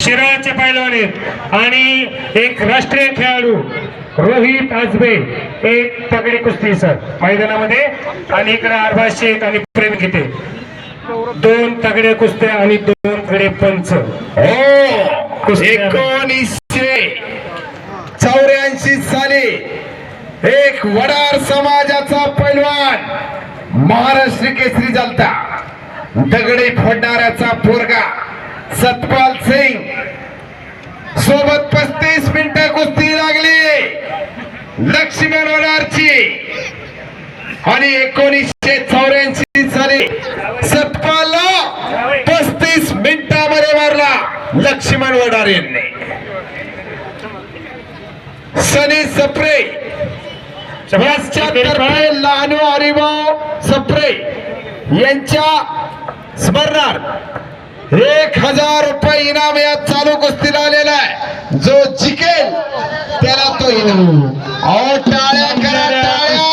शिराळचे पैलवान आहेत आणि एक राष्ट्रीय खेळाडू रोहित आजबे एक तगडी कुस्ती सर मैदानामध्ये आणि इकडे आरबाज शेख आणि प्रेम घेते 2 तगडे कुस्त्या आणि 2 तगडे पंच. हो 1984 साली एक वडार समाजाचा पैलवान महाराष्ट्र केसरी झालता. दगडे फोडणाऱ्याचा पोरगा सतपाल सिंग सोबत 35 मिनिटं कुस्ती लागली लक्ष्मण वडारची आणि 1984 साली सतपालला 35 मिनिटांमध्ये मारला लक्ष्मण वडार यांनी. सनी सप्रे लहानू हरिभाऊ सप्रे यांच्या स्मरणार्थ 1000 रुपये इनाम या चालू कुस्तीला आलेला आहे. जो जिंकेल त्याला तो इनाम. अहो टाळ्या करा टाळ्या.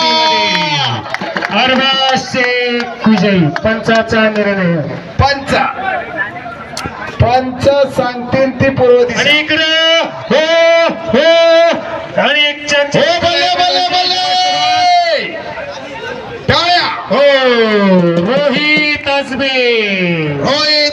आरबाज शेख विजयी पंचाचा निर्णय. पंच सांगतील ती पूर्व दिशा. आणि इकडे हो हो आणि एक हो बल्ले बल्ले बल्ले टाळ्या. हो रोहित आजबे होय